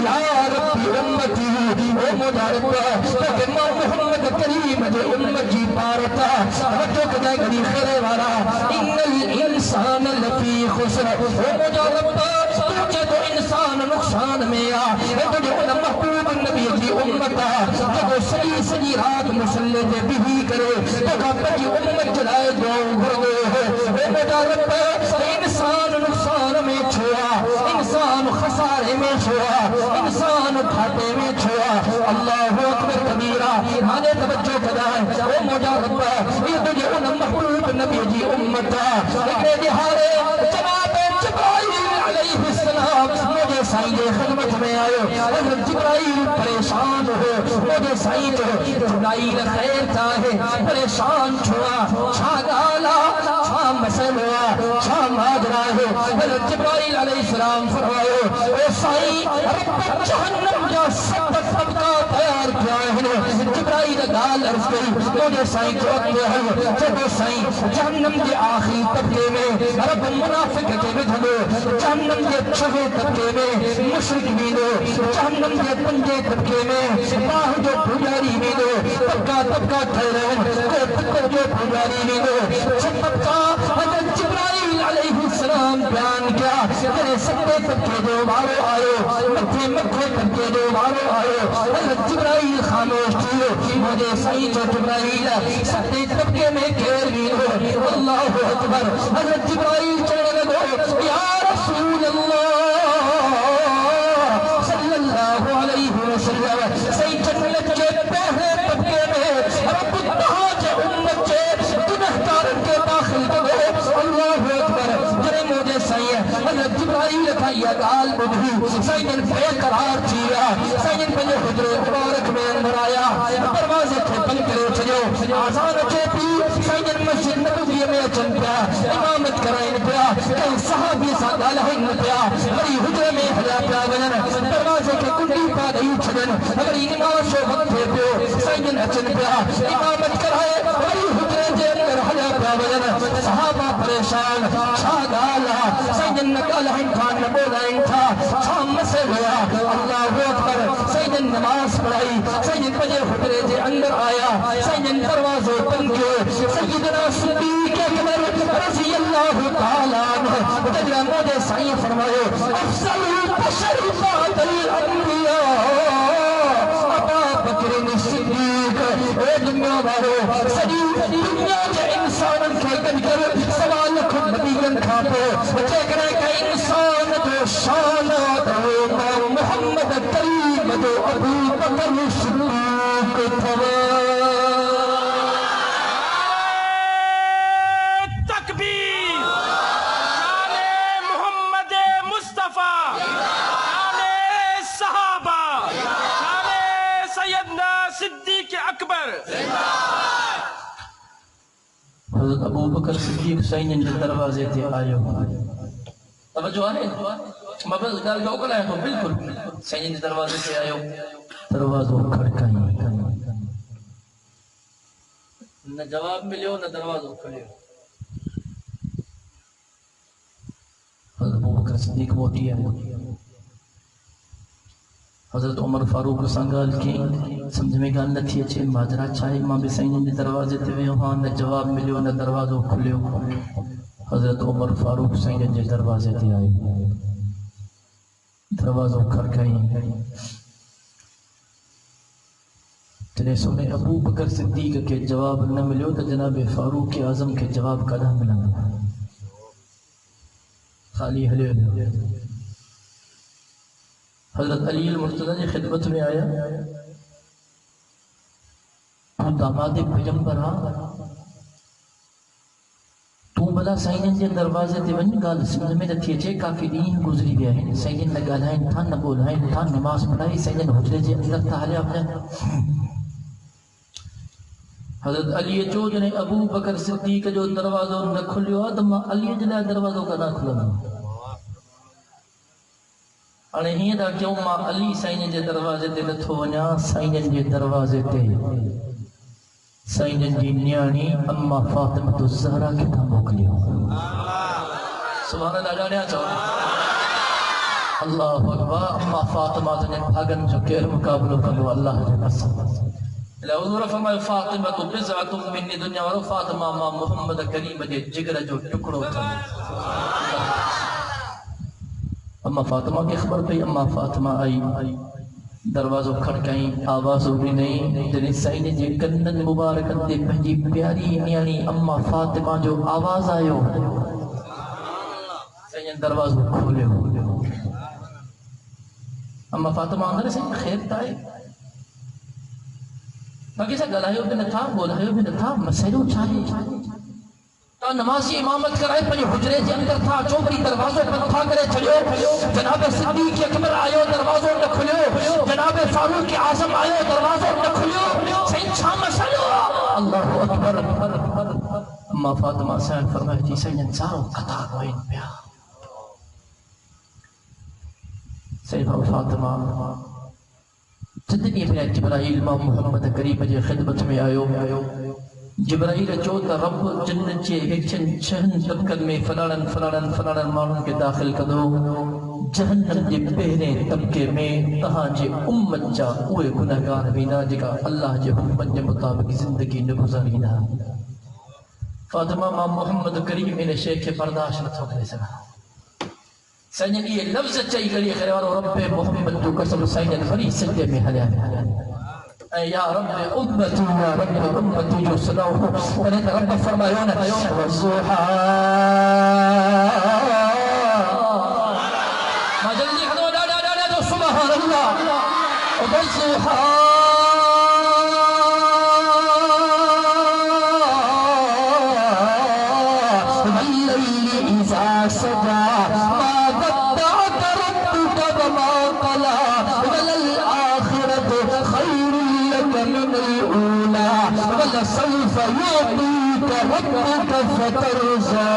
یا رب امتی او مدارب لیکن محمد کریم جو امت جی پارتا وجہ کجائے گری خیرے والا ان الانسان لفی خسر او مدارب تجھے تو انسان نقصان میں تجھے ان محبوب نبی جی امتا جب سجی رات مسلح دے بھی کرے تو بڑی امت جلائے جو گردے او مدارب انسان نقصان میں چھوڑا انسان خسارے میں چھوڑا انسان گھاٹے میں چھوڑا اللہ اکبر کبیرہ مانے توجہ کدائے او موجہ رب یہ تجھے ان محبوب نبی جی امتا ایک دہارے جناب سائیں دے خدمت میں آئے حضرت جبرائیل پریشان ہو مجھے سائیں جو جبرائیل خیر چاہے پریشان چھوا چھا گالا چھا مسئلہ چھا مادرہ ہے حضرت جبرائیل علیہ السلام فرمائے اے سائیں رب جہنم جا سب طبقہ تیار کیا ہے جبرائیل گال عرض گئی مجھے سائیں جو اکتے ہیں جب سائیں جہنم کے آخری طبقے میں رب منافق کے بدھلو جہنم کے چھوے طبقے میں مشرک مینو جہنم کے پنجے طبقے میں باہ جو پجاری مینو طبقہ طبقہ ٹھہرے طبقہ جو پجاری مینو طبقہ حضرت جبرائیل علیہ السلام بیان کیا تیرے سکتے طبقے جو مارو آئے مکھے مکھے طبقے جو مارو آئے حضرت جبرائیل خاموش کیو مجھے سائیں جو جبرائیل سکتے طبقے میں گھیر مینو اللہ اکبر حضرت جبرائیل چڑھنے لگو یا رسول اللہ صلی اللہ علیہ وسلم سئی جنت کے پہلے طبقے میں رب تہاج امت کے گنہگارن کے داخل کرو اللہ اکبر جنہیں مجھے سائیں حضرت جبرائیل کا یہ گال بدھی سائیں بے قرار چیا سائیں پنجے حجر مبارک میں اندر آیا دروازے کے بند کرے چلو آزان اچھے تھی سائیں مسجد نبوی میں اچھن پیا امامت کرائن پیا کئی صحابی سا گالہن پیا بڑی حجر میں حجا پیا ونن دروازے کے کنڈی پا نہیں چھڑن بڑی نماز و وقت ہے پیو سائیں اچھن پیا امامت کرائے بڑی حجر جے اندر حجا پیا ونن صحابہ پریشان چھا گالا سائیں نگالہن کھان نبولائن تھا چھا مسے گیا اللہ اکبر سائیں نماز پڑھائی سائیں پجے حجر جے اندر آیا سائیں دروازے بند کیے سیدنا صدیق اکبر رضی اللہ تعالیٰ عنہ تجرہ مجھے سائیں فرمائے افضل البشر بعد الانبیاء ابا بکر صدیق اے دنیا بارو سجی دنیا کے انسان کے گن کر سوال خود نبیین کھاپو چیکرے کا انسان جو شان دو محمد کریم جو ابو بکر صدیق تھا حضرت ابو بکر صدیق سائیں جے دروازے تے آئے توجہ ہے مبل گال کا اوکلا ہے تو بالکل سائیں جے دروازے تے آئے دروازہ کھڑکائی نہ جواب ملیو نہ دروازہ کھڑیو حضرت ابو بکر صدیق موٹی ہے حضرت عمر فاروق سنگال کی سمجھ میں گال نہ تھی اچھے ماجرہ چاہے ماں بھی سائیں جے دروازے تے وے ہاں نہ جواب ملیو نہ دروازہ کھلیو حضرت عمر فاروق سائیں جے دروازے تے آئے دروازہ کھڑکائی تیرے سنے ابو بکر صدیق کے جواب نہ ملیو تو جناب فاروق اعظم کے جواب کدھا ملا خالی حلے حضرت علی المرتضی کی خدمت میں آیا تو داماد پیغمبر تو بلا سائیں جے دروازے تے ون گال سمجھ میں نتھی اچے کافی دین گزری گیا ہے سائیں نہ گالائیں تھا نہ بولائیں تھا نماز پڑھائی سائیں حجرے جے اندر تھا حالے اپنے حضرت علی جو جنے ابو بکر صدیق جو دروازہ نہ کھلیو آدم علی جنے دروازہ کا نہ کھلنا انے ہی دا کیوں ماں علی سائیں جے دروازے تے نتھو ونیا سائیں جے دروازے تے سائیں جی نیانی اما فاطمہ الزہرا کے تھا موکلیو سبحان اللہ جانیا چاہو اللہ اکبر اما فاطمہ جن بھاگن جو کیر مقابلو کرو اللہ جے قسم حضور فرمائے فاطمہ تو بزعت منی دنیا ورو فاطمہ ماں محمد کریم جے جگر جو ٹکڑو تھا اما فاطمہ کی خبر پہ اما فاطمہ آئی دروازوں کھڑکائیں آواز ہوگی نہیں جنہیں سائن جے کندن مبارکت دے پہنجی پیاری یعنی اما فاطمہ جو آواز آئے ہو سائن دروازوں کھولے ہو اما فاطمہ اندر سائن خیر تائے باقی سا گلائیو بھی نہ تھا بولائیو بھی نہ تھا مسئلو چاہے نمازی امامت کرائے پنج حجرے کے اندر تھا چوبری دروازوں پر تھا کرے چلیو جناب صدیق اکبر آئے دروازوں نہ کھلیو جناب فاروق اعظم آئے دروازوں نہ کھلیو سین چھام سلو اللہ اکبر اما فاطمہ حسین فرمائے تھی سین انسانوں قطار ہوئن پیا سیدہ فاطمہ جتنی پہ جبرائیل امام محمد کریم جی خدمت میں آئیو جبرائیل چوتا رب جنت جے ہچن چھہن طبقن میں فلانن مانن کے داخل کدو جہنم جے پہرے طبقے میں تہاں جے امت جا اوے گناہگار بینا جگہ اللہ جے حکمت جے مطابق زندگی نہ گزارینا فاطمہ امام محمد کریم انہیں شیخ کے برداشت نہ تھو کرے سکا سینن یہ لفظ چاہی کری خیروار رب محمد جو قسم سینن فری سجدے میں حلیاں اے یا رب امتی یا رب امتی جو صلاح انہیں رب فرمائیونا والضحا ما جلدی خدو دا دو سبحان اللہ والضحا واللیل اذا سجا سوف يعطيك ربك فترضى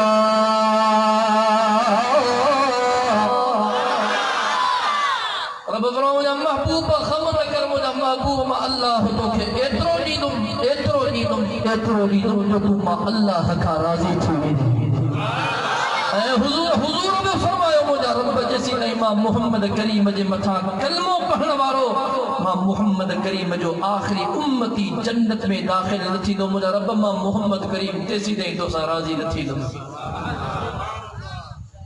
رب فرمایا محبوب خبر کر مجھا محبوب ما اللہ تو کہ اترو نیدم جو تو ما اللہ کا راضی تھی اے حضور میں فرمایا مجھا رب جیسی امام محمد کریم جے متھا کلموں پڑھن وارو ماں محمد کریم جو آخری امتی جنت میں داخل نتھی دو مجھا رب ماں محمد کریم تیسی دیں تو سا راضی نتھی دو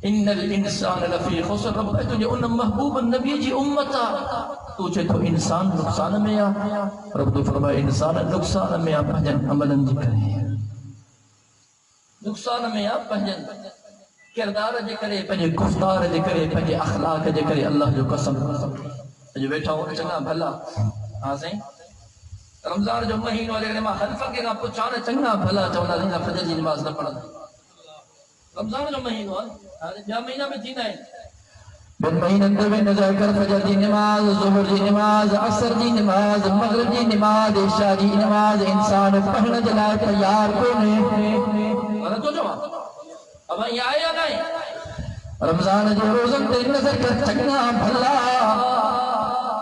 ان الانسان لفی خسر رب تجھے ان محبوب نبی جی امتا تجھے تو انسان نقصان میں آ رب تو فرمائے انسان نقصان میں آ پہجن عملن جی کرے نقصان میں آ پہجن کردار جے کرے پہجے گفتار جے کرے پہجے اخلاق جے کرے اللہ جو قسم جو بیٹھا ہوں چنگا بھلا ہاں سہیں رمضان جو مہینوں والے ماں حلفہ کے گا پچھانا چنگا بھلا چونا دینا فجر جی نماز نہ پڑھا رمضان جو مہینوں جہاں مہینہ میں تھی نہیں بن مہینہ اندر نظر کر فجر جی نماز ظہر جی نماز عصر جی نماز مغرب جی نماز عشاء جی نماز انسان پڑھنا جلائے تیار کونے تو جو اب یہ آیا نہیں رمضان جو روزن تے نظر کر چنگا بھلا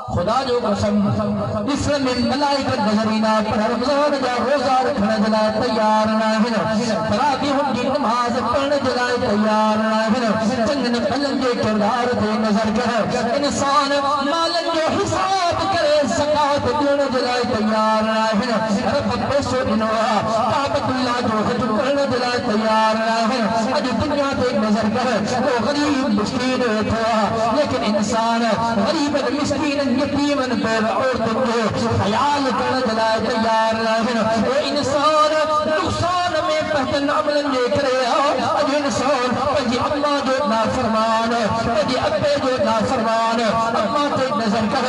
خدا جو قسم اسلام میں ملائکت نظرینہ پر رمضان جا روزہ رکھنا جلائے تیار نہ ہے تراویح کی نماز پڑھنا جلائے تیار نہ ہے چنگن پلن کے کردار تے نظر کر انسان مالن جو حساب کرے زکاة دینا جلائے تیار نہ ہے رب پیسو دنوا کعبت اللہ جو حج کرنا جلائے تیار نہ ہے اج دنیا تے نظر کر وہ غریب مسکین تھا لیکن انسان غریب مسکین یتیمن پر عورتوں کو خیال کرنا جلائے تیار نہ ہے وہ انسان نقصان میں پہتن عملن لے کرے اج انسان پہنجی اماں جو نافرمان پہنجی ابے جو نافرمان اماں تے نظر کر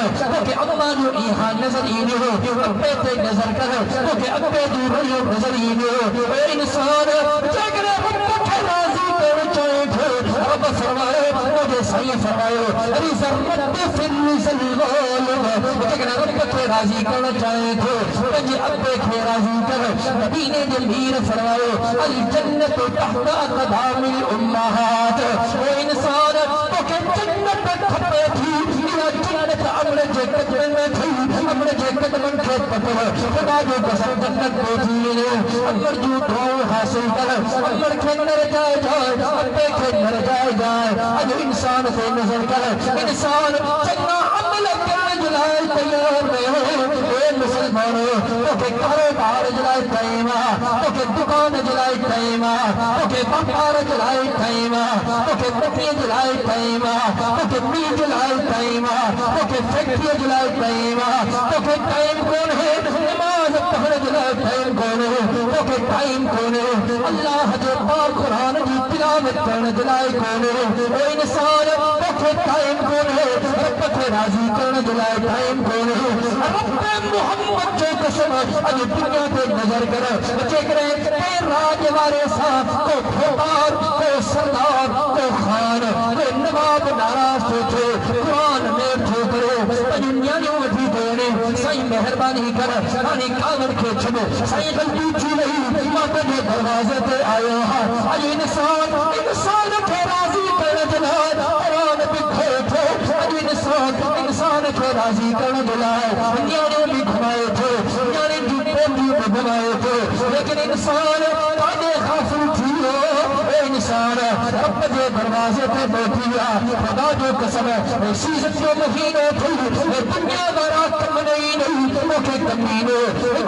کہ اماں جو ایہاں نظر ہی ہو ابے تے نظر کر کہ ابے جو رہو نظر ہی ہو وہ انسان جگرے رب کے راضی کر چاہے رب فرمائے مجھے صحیح فرمائے ریزر رب فی الرزل غالب جگرے رب کے راضی کرنا چاہے تھے مجھے ابے کے راضی کر نبی نے جلبیر فرمائے الجنت تحت اقدام الامہات وہ انسان تو کہ جنت کھپے تھی یا جنت امر جے قدمن میں تھی امر جے قدمن کے پتر خدا جو قسم جنت کو تھی امر جو دعا حاصل کر امر کے نر جائے ابے کے نر جائے اج انسان سے نظر کر انسان چنگا عمل کرنے جلائے تیار نہیں اے مسلمانوں تو کہ کاروبار جلائے تیمہ تو کہ دکان جلائے تیمہ تو کہ بپار جلائے تیمہ تو کہ بکری جلائے تیمہ تو کہ می جلائے تیمہ تو کہ فیکٹری جلائے تیمہ تو کہ ٹائم کون ہے نماز پہن دلائے ٹائم کونے تو کہ ٹائم کونے اللہ جو پاک قرآن کی تلاوت کرنے دلائے کونے او انسان تو کہ ٹائم کونے رب کے راضی کرنے دلائے ٹائم کونے رب محمد جو قسم اج دنیا پہ نظر کرے بچے کرے اے راج وارے صاحب کو پھوٹار کو سردار کو خان کو نواب ناراض تھے قرآن میں ٹھوکرے دنیا جو وٹھی دینے سائیں مہربانی کر رانی کامر کے چھبو سائیں غلطی چی نہیں ماتا جو دروازے پہ آیا ہے آج انسان کے راضی کرنے دلائے قرآن بھی کھوٹے آج انسان کے راضی کرنے دلائے دنیا بھی گھمائے تھے دنیا نے جوتے بھی گھمائے تھے لیکن انسان قائدے خافل تھی اے انسان رب جو دروازے پہ بیٹھیا خدا جو قسم ہے سیزن جو مہینے تھی دنیا دارا کم نہیں اوکے کمینے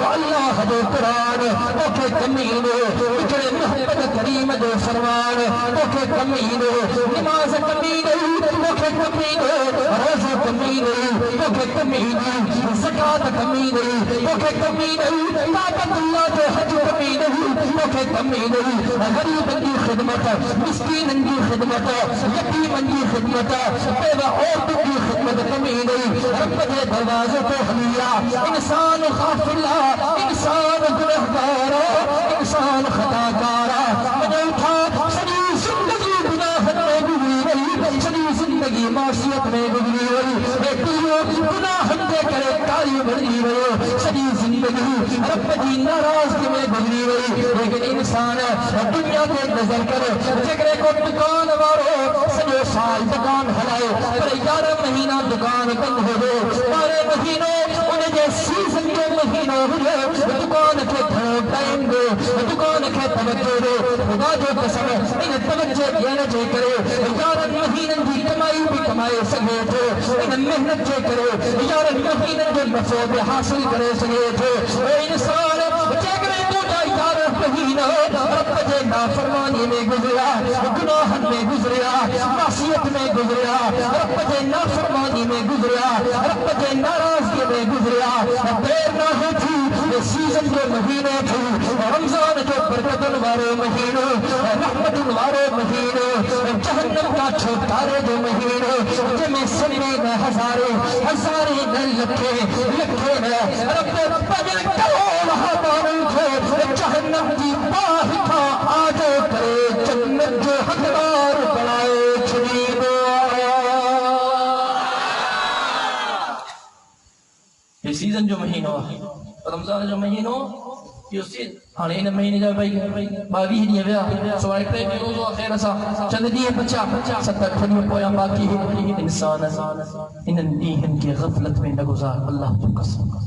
اللہ جو قرآن اوکے کمینے اکڑے محمد کریم جو فرمان اوکے کمینے نماز کمینے اوکے کمینے روزہ کمینے اوکے کمینے زکاة کمینے اوکے کمینے طاقت اللہ جو حج کمینے اوکے کمینے غریب کی خدمت مسکین کی خدمت یتیم کی خدمت بیوہ عورت کی خدمت کمینے رب کے دروازے پہ حلیہ انسان غافلہ انسان گنہگارہ انسان خطاکارہ مجھے اٹھا سنی زندگی گناہ میں گزری رہی سنی زندگی معصیت میں گزری رہی بیٹیوں گناہ دے کرے کاری بڑی رہی سنی زندگی رب جی ناراضگی میں گزری رہی لیکن انسان دنیا کے نظر کرے جگرے کو دکان وارو سنو سال دکان ہلائے پر 11 مہینہ دکان بند ہو دے 12 مہینوں انہیں جو سیزن کے مہینوں ہوئے دکان کے گھروں ٹائم دے دکان کے توجہ دے خدا جو قسم ہے انہیں توجہ دینے جے کرے 11 مہینہ کی کمائی بھی کمائے سکے تھے انہیں محنت جے کرے 11 مہینہ جو نفع بھی حاصل کرے سکے تھے اے انسان جے کرے تو جا 11 مہینہ رب جے نافرمانی میں گزریا گناہ میں گزریا معصیت میں گزریا رب جے نافرمانی میں گزریا رب جے ناراضگی میں گزریا دیر نہ ہی تھی یہ سیزن جو مہینے تھی رمضان جو برکتن وارے مہینے رحمتن وارے مہینے جہنم کا چھوٹارے جو مہینے جمیں سنے نہ ہزارے نہ لکھے رب جے کروڑ ہمارے تھے جہنم کی باہ کا آجو کرے جنت جو حقدار بنائے چھڑی آیا یہ سیزن جو مہینوں رمضان جو مہینوں یہ سیزن ہاں انہیں مہینے جا بھائی 22 دیا بیا سوائے ٹے بھی روزو آخیر سا چند دیئے بچا ستر کھنی پویا باقی ہے انسان انہن دیہن کی غفلت میں نگزار اللہ تو قسم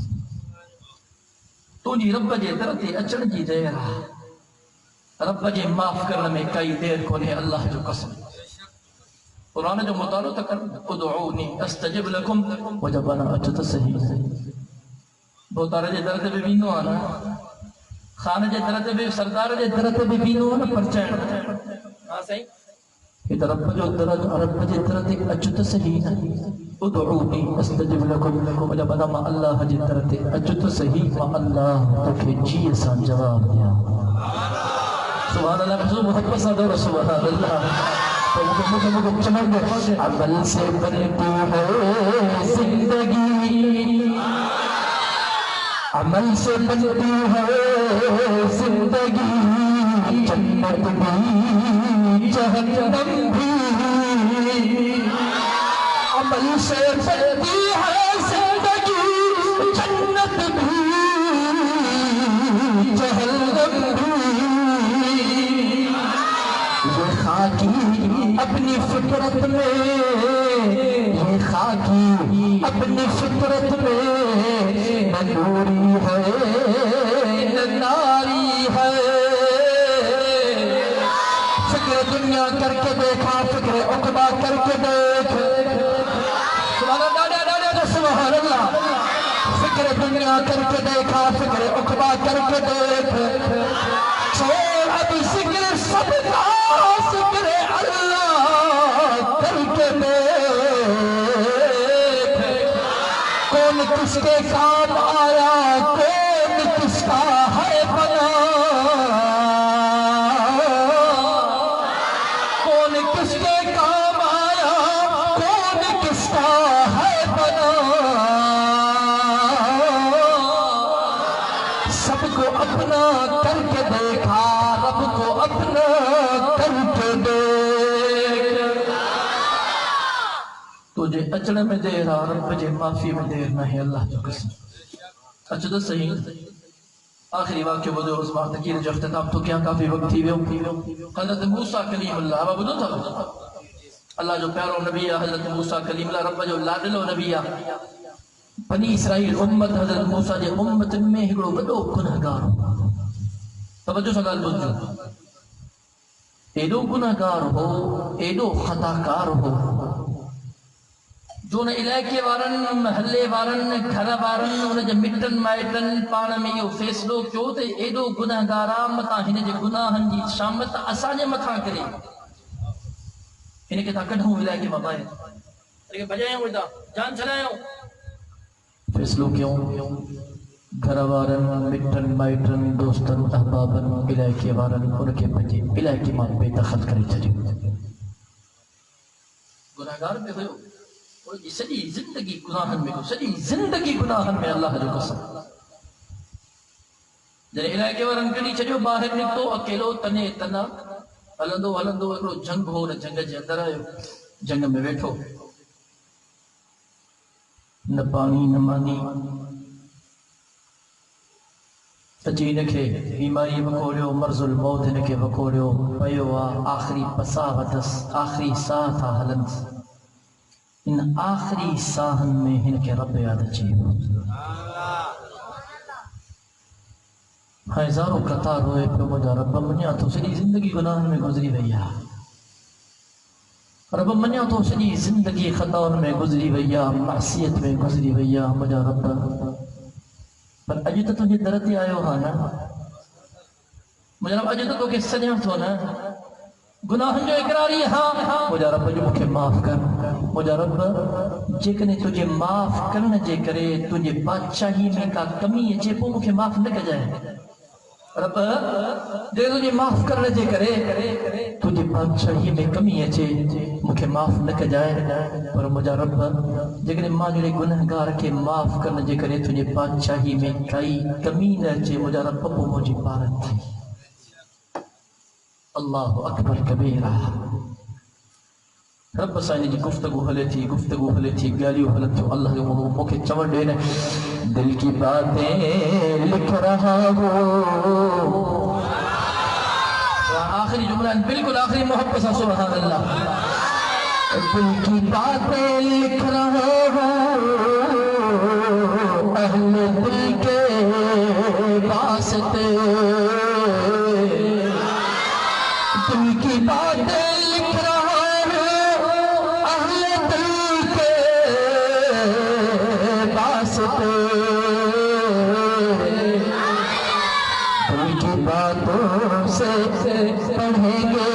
تو جی رب جے درتے اچھن جی دیر رب جے معاف کرنے میں کئی دیر کھولے اللہ جو قسم قرآن جو مطالعہ تکر ادعونی استجب لکم وجبنا اچھتا صحیح بہتارے جے درتے بھی بینو آنا خانہ جے درتے بھی سردار جے درتے بھی بینو آنا پرچین ہاں صحیح یہ رب جو درد رب جے درتے اچھتا صحیح ادعونی استجب لکم وجبنا ما اللہ جے درتے اچھتا صحیح ما اللہ تکے جی سان جواب دیا سبحان اللہ رسول محبت صدر رسول اللہ عمل سے بنتی ہے زندگی عمل سے بنتی ہے زندگی جنت بھی جہنم بھی عمل سے بنتی ہے زندگی جنت بھی جہنم بھی یہ خاکی اپنی فطرت میں یہ خاکی اپنی فطرت میں نہ نوری ہے نہ ناری ہے فکر دنیا کر کے دیکھا فکر عقبہ کر کے دیکھ سبحان اللہ فکر دنیا کر کے دیکھا فکر عقبہ کر کے دیکھ چھوڑ اب ذکر سب کا ذکر اللہ کر کے دیکھ کون کس کے کام آیا کون کس اچڑے میں دیر آ رب جے معافی میں دیر نہ ہے اللہ جو قسم اچھا تو صحیح آخری واقعہ بدو اس بات کی جو اختتام تو کیا کافی وقت تھی حضرت موسیٰ کلیم اللہ اب بدو تھا اللہ جو پیارو نبی ہے حضرت موسیٰ کلیم اللہ رب جو لادلو نبی ہے بنی اسرائیل امت حضرت موسیٰ جے امت میں ہکڑو بڑو گناہگار توجہ سگال بجو ایڈو گناہگار ہو ایڈو خطاکار ہو جو علاقے وارن محلے وارن گھر وارن ان جے مٹن مائٹن پان میں یہ فیصلو کیوں تے ایڈو گناہگارا متا ہن جے گناہن جی شامت اساں جے متھا کرے ان کے تا کڈھوں علاقے میں باہر لیکن بجائیں ودا جان چلائیں فیصلو کیوں گھر وارن مٹن مائٹن دوستن احبابن علاقے وارن ان کے بجے علاقے میں بے دخل کرے چڑھے گناہگار میں ہوئے سڑی زندگی گناہن میں سڑی زندگی گناہن میں اللہ جو قسم جن علاقے ورن کڑی چڑیو باہر نکتو اکیلو تنے تنا ہلندو ہلندو ایکڑو جنگ ہو نہ جنگ جے اندر آیو جنگ میں بیٹھو نہ پانی نہ مانی اچھی نکھے بیماری وکوڑیو مرض الموت نکھے وکوڑیو پیو آخری پساوتس آخری ساتھ ہلنس ان آخری ساہن میں ہن کے رب یاد چیو ہزاروں قطار ہوئے پہ مجھا رب منیا تو سری زندگی گناہن میں گزری بھیا رب منیا تو سری زندگی خطاون میں گزری بھیا معصیت میں گزری بھیا مجھا رب پر اجی تو تجھے درتی آئے ہو نا مجھا رب اجی تو کہ سجاں تو نا گناہن جو اقراری ہاں مجھا رب جو مکھے معاف کر مجھا رب جیکنے تجھے معاف کرنے جے کرے تجھے بادشاہی میں کا کمی ہے جے پو مکھے معاف نہ کر جائے رب جے تجھے معاف کرنے جے کرے تجھے بادشاہی میں کمی ہے جے مکھے معاف نہ کر جائے پر مجھا رب جیکنے ماں جڑے گناہگار کے معاف کرنے جے کرے تجھے بادشاہی میں کئی کمی نہ جے مجھا رب پو مجھے بارت تھی اللہ اکبر کبیرہ رب سائنی جی گفتگو حلے تھی گالیو حلت تو اللہ کے موقع چمڑ دینے دل کی باتیں لکھ رہا ہوں آخری جملہ بالکل آخری محبت سا سبحان اللہ دل کی باتیں لکھ رہا ہوں اہل دل کے واسطے دل کی باتیں لکھ رہا ہوں اہل دل کے واسطے دل کی باتوں سے پڑھیں گے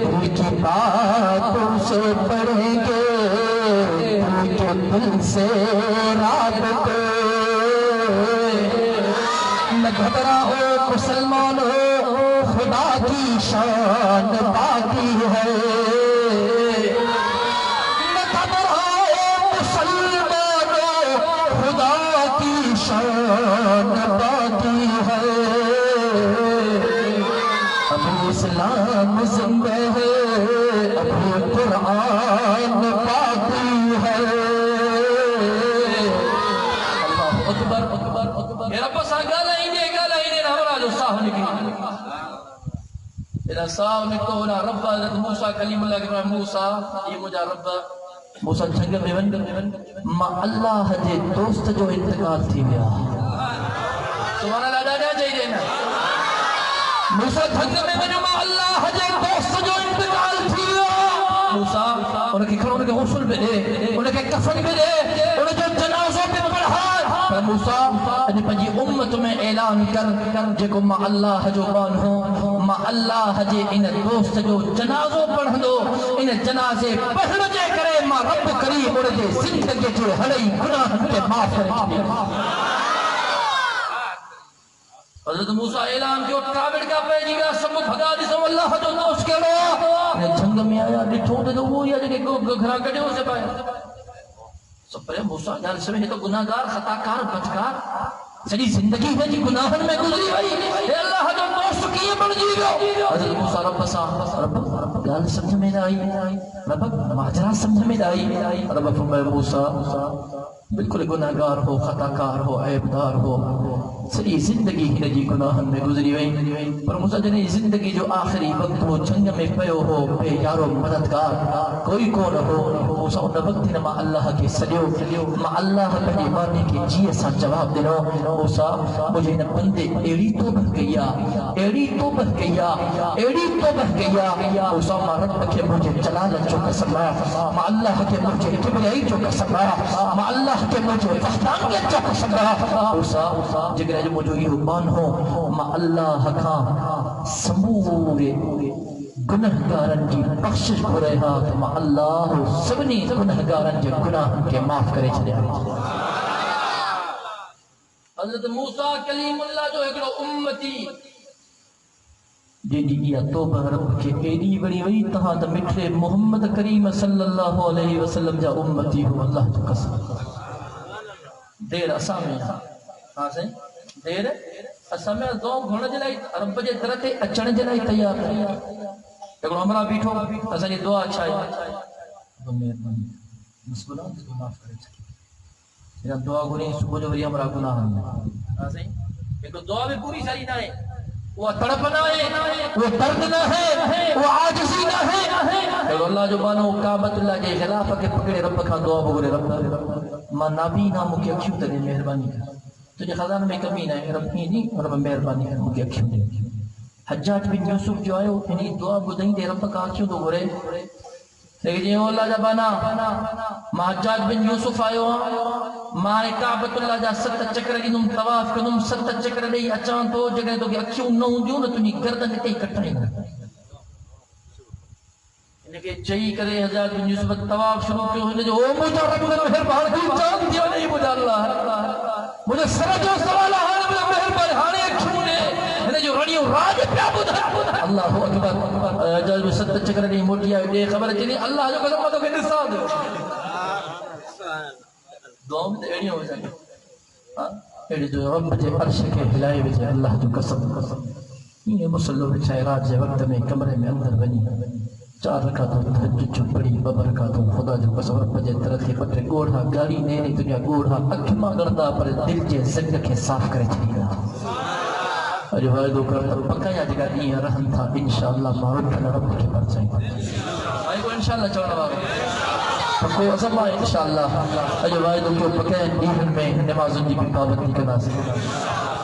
دل کی باتوں سے پڑھیں گے دل کے دل سے رابطے نہ گھبراؤ مسلمانوں خدا کی شان باقی ہے نہ گھبراؤ مسلمانوں خدا کی شان باقی ہے ابھی اسلام زندہ ہے ابھی قرآن باقی ہے اللہ اکبر اکبر اکبر میرا پاس گالا ہی نہیں ہمارا جو صاحب نکلی صاحب نے کہو نا رب حضرت موسیٰ کلیم اللہ کے فرمائے موسیٰ یہ مجھا رب موسیٰ جنگل میں ون ما اللہ جے دوست جو انتقال تھی گیا سبحان اللہ جا چاہیے دینا موسیٰ جنگل میں ون ما اللہ جے دوست جو انتقال تھی گیا موسیٰ انہیں کی کھڑوں کے غسل بھی دے انہیں کے کفن بھی دے انہیں جو جنازوں پہ پڑھا موسیٰ اجھ پنجی امت میں اعلان کر جے کو ما اللہ جو بان ہوں ما اللہ جے ان دوست جو جنازوں پڑھ دو ان جنازے پڑھ جے کرے ما رب کریم اور جے زندگی جو ہڑی گناہ کے معاف کرے حضرت موسیٰ اعلان کیوں ٹرابٹ کا پیجی گا سب بھگا دی سو اللہ جو دوست کے لو جنگ میں آیا ڈٹھو دے دو وہ یا جے گھرا کڑے ہو سے پائے سب پرے موسیٰ جال سے میں تو گناہگار خطاکار بچکار سری زندگی ہے جی گناہن میں گزری ہوئی اے اللہ جو دوست کیے بڑھ جی گو حضرت موسیٰ رب گال سمجھ میں نہ آئی رب ماجرا سمجھ میں نہ آئی رب فرمائے موسیٰ بالکل گناہگار ہو خطاکار ہو عیبدار ہو سری زندگی ہی نجی گناہن میں گزری وئی پر موسیٰ جنہی زندگی جو آخری وقت وہ جنگ میں پیو ہو بے یارو مددگار کوئی کون ہو موسیٰ ان وقت نما اللہ کے سلیو ما اللہ پہلے مارنے کے جیے سا جواب دینا موسیٰ مجھے نہ بندے ایڑی تو بہ گیا ایڑی تو بہ گیا ایڑی تو بہ گیا موسیٰ ما رب کے مجھے جلالت جو قسم آیا ما اللہ کے مجھے کبریائی جو قسم آیا ما اللہ کے مجھے فہدانیت جو قسم آیا موسیٰ جگر جو مجھے یہ بان ہو ما اللہ کا سمورے گنہگارن کی بخشش کو رہا تو ما اللہ سبنی گنہگارن کے گناہ کے معاف کرے چلے حضرت موسیٰ کلیم اللہ جو ایک امتی جن جی توبہ رب کے ایڈی بڑی وئی تہاں تا مٹھے محمد کریم صلی اللہ علیہ وسلم جا امتی ہو اللہ جو قسم دیر اسامی ہاں سے دیر اسامی دو گھوڑا جلائی رب جے درتے اچھن جلائی تیار ایک ہمرا بیٹھو اسا یہ دعا اچھا ہے مہربانی مسئلہ تو معاف کرے چاہیے یہ دعا گھوڑی صبح جو وری ہمرا گناہ ہے ہاں سے ایک دعا بھی پوری ساری نہ ہے وہ تڑپ نہ ہے وہ درد نہ ہے وہ عاجزی نہ ہے کہ اللہ جو بانو کعبۃ اللہ کے خلاف کے پکڑے رب کا دعا بولے رب ما نبی نام کے اکھیوں تے مہربانی کر تجھے خزانہ میں کمی نہ ہے رب کی نہیں رب مہربانی کر مجھے اکھیوں دے حجاج بن یوسف جو آئے انہیں دعا بدیں دے رب کا اکھیوں تو بولے لیکن یہ اللہ جا بانا ما حجاج بن یوسف آئے ما کعبۃ اللہ جا ست چکر جنم طواف کنم ست چکر دے اچان تو جگہ تو کہ اکھیوں نہ ہوں جو نہ تنی گردن تے کٹھائی نہ لیکن چاہی کرے حجاج بن یوسف طواف شروع کیوں ہے جو مجھے رب نے مہربان کی جان دیا نہیں مجھے اللہ مجھے سرجو سوال ہے مجھے مہربان ہانے کیوں نے جو رڑیوں راج پیا بدا اللہ اکبر حجاج بن ست چکر دے موٹی آئے دے خبر چلی اللہ جو قسم تو کہ نساد دعا میں ایڑی ہو جائے ایڑی جو رب جے عرش کے ہلائے وجہ اللہ جو قسم یہ مسلو بچائے رات جے وقت میں کمرے میں اندر بنی 4 رکعتوں تہجد جو پڑھی ببرکاتوں خدا جو قسم رب جے درخت پٹے گوڑھا گاڑی نینے دنیا گوڑھا اکھما گردہ پر دل جے زنگ کے صاف کرے چلی رہا جو وعدو کرتا پکایا جگہ نہیں رہن تھا انشاءاللہ مارکھنا رب کے پر چاہیں آئی کو انشاءاللہ چوڑا بابا کوئی عظم آئے انشاءاللہ جو وعدو کو پکایا دیہن میں نمازن جی بھی پابندی کرنا سے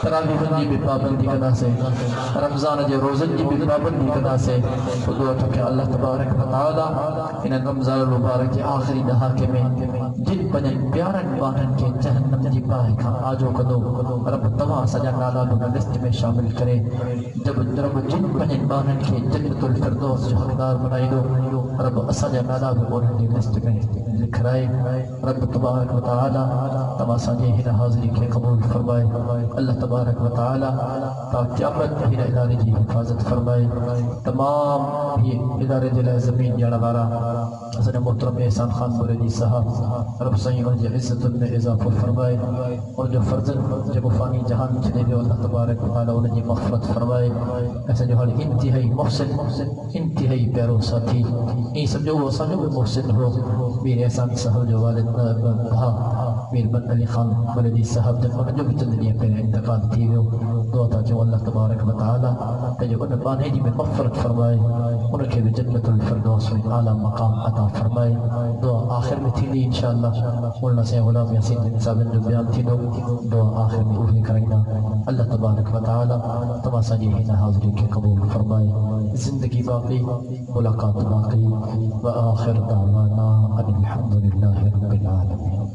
تراویح جی بھی پابندی کرنا سے رمضان جی روزن جی بھی پابندی کرنا سے تو دعا تو کہ اللہ تبارک و تعالی ان رمضان المبارک کے آخری دہاکے میں جن پنن پیارن بانن کے جہنم جی پاہے کھا آجو کدو رب تمام سجا نالا بنا لسٹ میں شامل کرے جب رب جن پنن بانن کے جنت الفردوس جو حقدار بنائی دو رب سجا نالا بنا لسٹ میں لکھ رائے رب تبارک و تعالی تمام سجا ہی حاضری کے قبول فرمائے اللہ تبارک و تعالی تا قیامت ہی ادارے کی حفاظت فرمائے تمام یہ ادارے جلائے زمین جانا بارا حضرت محترم احسان خان موریدی صاحب رب سائیں ان کی عزت میں اضافہ فرمائے اور جو فرزن جب فانی جہان چلے گئے اللہ تبارک و تعالی ان کی مغفرت فرمائے ایسا جو حال انتہائی محسن انتہائی پیارو ساتھی یہ سمجھو وہ سمجھو محسن ہو میر احسان صاحب جو والد تھا میر بند علی خان موریدی صاحب جب جو بھی چندنیا پہ انتقال تھی وہ دعا تھا جو اللہ تبارک و تعالی کہ جو ان بانے جی میں مغفرت فرمائے ان کے بھی جنت الفردوس میں اعلیٰ مقام عطا فرمائے دعا آخر میں تھی دی انشاءاللہ مولانا سے غلام یاسین بن صاحب جو بیان تھی دعا آخر میں اوہی کریں گا اللہ تبارک و تعالی تمام سجیہین حاضری کے قبول فرمائے زندگی باقی ملاقات باقی و آخر دعوانا ان الحمدللہ رب العالمین